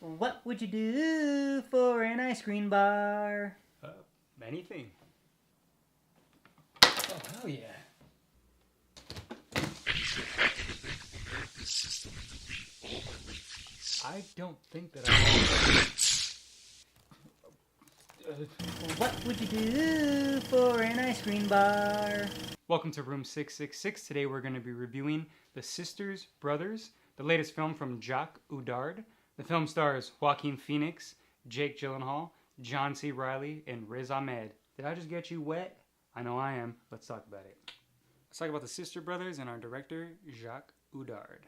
What would you do for an ice cream bar? Anything. Oh, hell yeah. I don't think that What would you do for an ice cream bar? Welcome to Room 666. Today we're going to be reviewing The Sisters Brothers, the latest film from Jacques Oudard. The film stars Joaquin Phoenix, Jake Gyllenhaal, John C. Reilly, and Riz Ahmed. Did I just get you wet? I know I am. Let's talk about it. Let's talk about The Sister Brothers and our director, Jacques Oudard.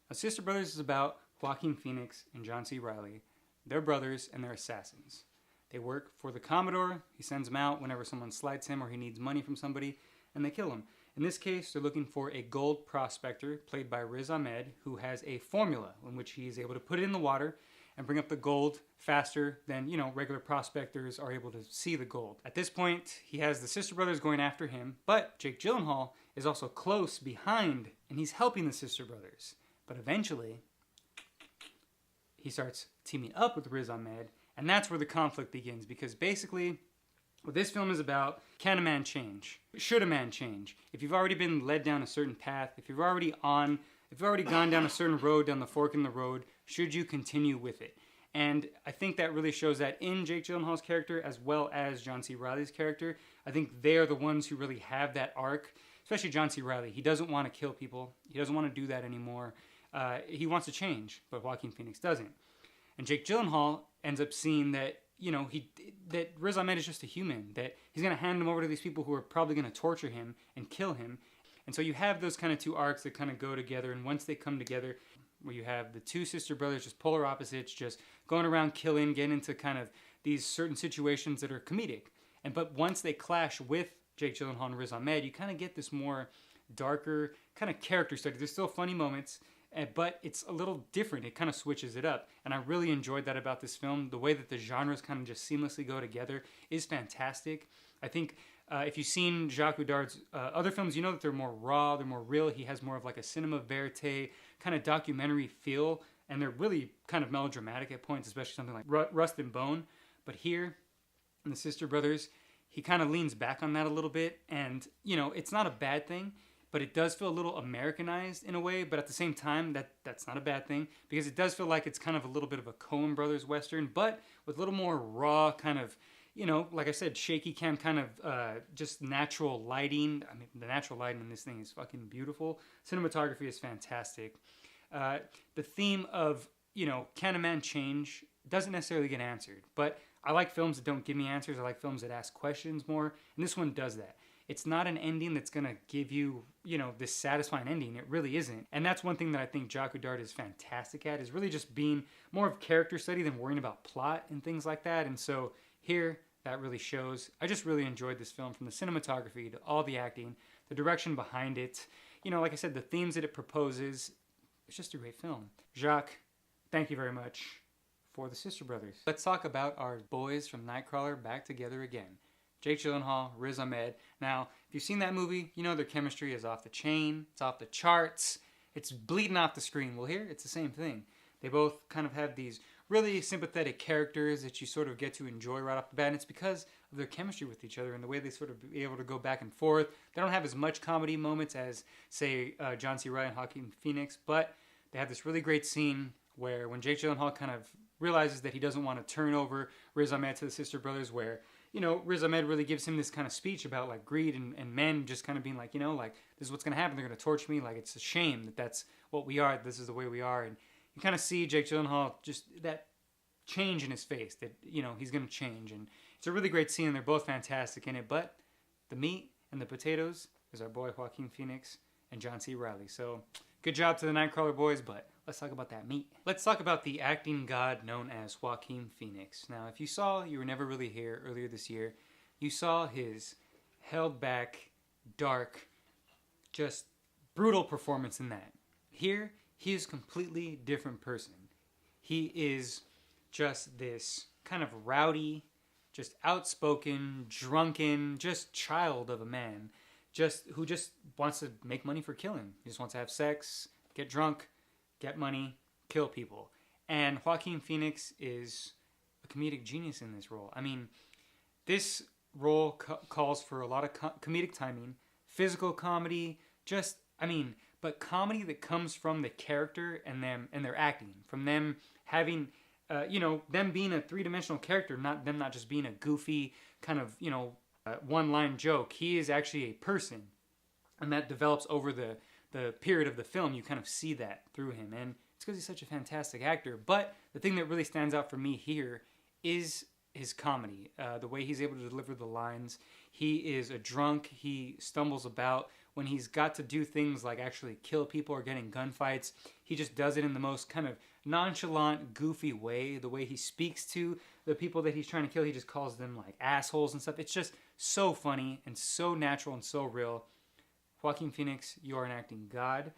The Sister Brothers is about Joaquin Phoenix and John C. Reilly. They're brothers and they're assassins. They work for the Commodore. He sends them out whenever someone slights him or he needs money from somebody, and they kill him. In this case, they're looking for a gold prospector, played by Riz Ahmed, who has a formula in which he's able to put it in the water and bring up the gold faster than, regular prospectors are able to see the gold. At this point, he has the Sister Brothers going after him, but Jake Gyllenhaal is also close behind, and he's helping the Sister Brothers. But eventually, he starts teaming up with Riz Ahmed, and that's where the conflict begins, because basically, what this film is about, can a man change? Should a man change? If you've already been led down a certain path, if you've already gone down a certain road, down the fork in the road, should you continue with it? And I think that really shows that in Jake Gyllenhaal's character, as well as John C. Reilly's character. I think they are the ones who really have that arc, especially John C. Reilly. He doesn't want to kill people. He doesn't want to do that anymore. He wants to change, but Joaquin Phoenix doesn't. And Jake Gyllenhaal ends up seeing that, that Riz Ahmed is just a human, that he's going to hand him over to these people who are probably going to torture him and kill him. And so you have those kind of two arcs that kind of go together, and once they come together, where you have the two sister brothers, just polar opposites, just going around killing, getting into kind of these certain situations that are comedic. But once they clash with Jake Gyllenhaal and Riz Ahmed, you kind of get this more darker kind of character study. There's still funny moments, but it's a little different. It kind of switches it up. And I really enjoyed that about this film. The way that the genres kind of just seamlessly go together is fantastic. I think if you've seen Jacques Oudard's other films, you know that they're more raw, they're more real. He has more of like a cinema verite kind of documentary feel. And they're really kind of melodramatic at points, especially something like Rust and Bone. But here, in The Sister Brothers, he kind of leans back on that a little bit. And, it's not a bad thing. But it does feel a little Americanized in a way, but at the same time, that's not a bad thing, because it does feel like it's kind of a little bit of a Coen Brothers Western, but with a little more raw kind of, like I said, shaky cam kind of just natural lighting. I mean, the natural lighting in this thing is fucking beautiful. Cinematography is fantastic. The theme of, can a man change doesn't necessarily get answered, but I like films that don't give me answers. I like films that ask questions more, and this one does that. It's not an ending that's going to give you, this satisfying ending. It really isn't. And that's one thing that I think Jacques Oudard is fantastic at, is really just being more of character study than worrying about plot and things like that. And so here, that really shows. I just really enjoyed this film, from the cinematography to all the acting, the direction behind it. Like I said, the themes that it proposes. It's just a great film. Jacques, thank you very much for The Sister Brothers. Let's talk about our boys from Nightcrawler back together again. Jake Gyllenhaal, Riz Ahmed. Now, if you've seen that movie, their chemistry is off the chain. It's off the charts. It's bleeding off the screen. Well, here, it's the same thing. They both kind of have these really sympathetic characters that you sort of get to enjoy right off the bat. And it's because of their chemistry with each other and the way they sort of be able to go back and forth. They don't have as much comedy moments as, say, John C. Reilly and Joaquin Phoenix, but they have this really great scene where when Jake Gyllenhaal kind of realizes that he doesn't want to turn over Riz Ahmed to the Sister Brothers, where Riz Ahmed really gives him this kind of speech about like greed and men just kind of being like, like, this is what's going to happen. They're going to torture me. Like, it's a shame that that's what we are. This is the way we are. And you kind of see Jake Gyllenhaal, just that change in his face, that, he's going to change. And it's a really great scene. They're both fantastic in it. But the meat and the potatoes is our boy Joaquin Phoenix and John C. Reilly. So good job to the Nightcrawler boys, but let's talk about that meat. Let's talk about the acting god known as Joaquin Phoenix. Now, if you saw You Were Never Really Here earlier this year, you saw his held back, dark, just brutal performance in that. Here, he is a completely different person. He is just this kind of rowdy, just outspoken, drunken, just child of a man, who just wants to make money for killing. He just wants to have sex, get drunk, get money, kill people. And Joaquin Phoenix is a comedic genius in this role. I mean, this role calls for a lot of comedic timing, physical comedy, but comedy that comes from the character and their acting, from them having, them being a three-dimensional character, not just being a goofy kind of, one-line joke. He is actually a person, and that develops over the period of the film. You kind of see that through him, and it's because he's such a fantastic actor. But the thing that really stands out for me here is his comedy, the way he's able to deliver the lines. He is a drunk. He stumbles about. When he's got to do things like actually kill people or get in gunfights, he just does it in the most kind of nonchalant, goofy way. The way he speaks to the people that he's trying to kill, he just calls them like assholes and stuff. It's just so funny and so natural and so real. Joaquin Phoenix, you are an acting god.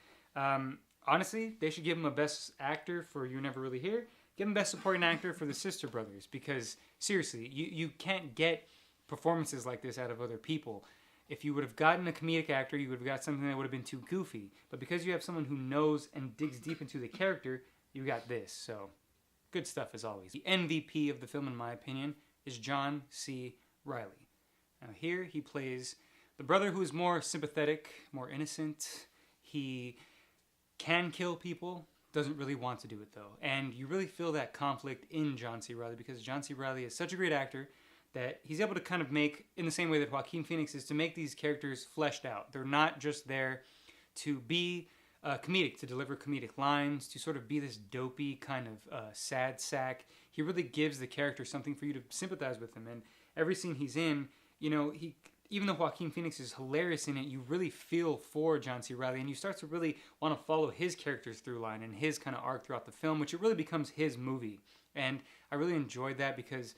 Honestly, they should give him a Best Actor for You Never Really Here. Give him Best Supporting Actor for the Sister Brothers, because seriously, you can't get performances like this out of other people. If you would have gotten a comedic actor, you would have got something that would have been too goofy. But because you have someone who knows and digs deep into the character, you got this. So, good stuff as always. The MVP of the film, in my opinion, is John C. Reilly. Now here he plays the brother who is more sympathetic, more innocent. He can kill people, doesn't really want to do it though. And you really feel that conflict in John C. Reilly, because John C. Reilly is such a great actor that he's able to kind of make, in the same way that Joaquin Phoenix is, to make these characters fleshed out. They're not just there to be comedic, to deliver comedic lines, to sort of be this dopey kind of sad sack. He really gives the character something for you to sympathize with him. And every scene he's in, even though Joaquin Phoenix is hilarious in it, you really feel for John C. Reilly, and you start to really want to follow his character's through line and his kind of arc throughout the film, which it really becomes his movie. And I really enjoyed that, because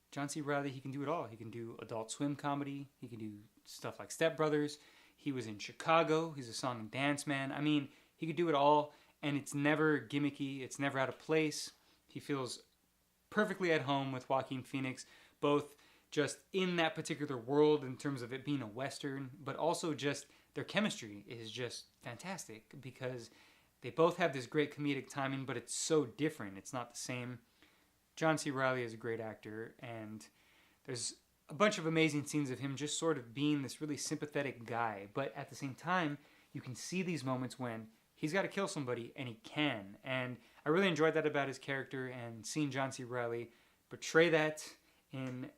John C. Reilly, he can do it all. He can do Adult Swim comedy. He can do stuff like Step Brothers. He was in Chicago. He's a song and dance man. I mean, he could do it all, and it's never gimmicky. It's never out of place. He feels perfectly at home with Joaquin Phoenix, both just in that particular world in terms of it being a Western, but also just their chemistry is just fantastic, because they both have this great comedic timing, but it's so different. It's not the same. John C. Reilly is a great actor, and there's a bunch of amazing scenes of him just sort of being this really sympathetic guy. But at the same time, you can see these moments when he's got to kill somebody, and he can. And I really enjoyed that about his character, and seeing John C. Reilly portray that in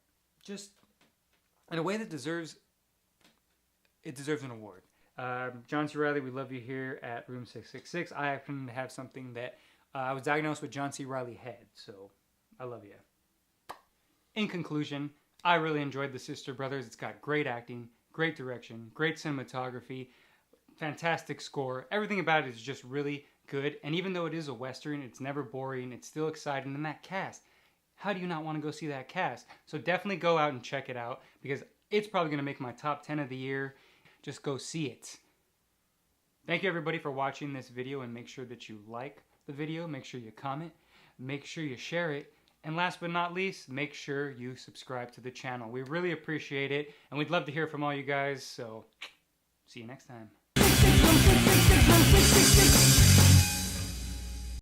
a way that deserves an award. John C. Reilly, we love you here at Room 666. I happen to have something that I was diagnosed with John C. Reilly head, so I love you. In conclusion, I really enjoyed The Sister Brothers. It's got great acting, great direction, great cinematography, fantastic score. Everything about it is just really good. And even though it is a Western, it's never boring. It's still exciting. And that cast, how do you not want to go see that cast? So definitely go out and check it out, because it's probably going to make my top 10 of the year. Just go see it. Thank you everybody for watching this video, and make sure that you like the video. Make sure you comment. Make sure you share it. And last but not least, make sure you subscribe to the channel. We really appreciate it, and we'd love to hear from all you guys. So, see you next time.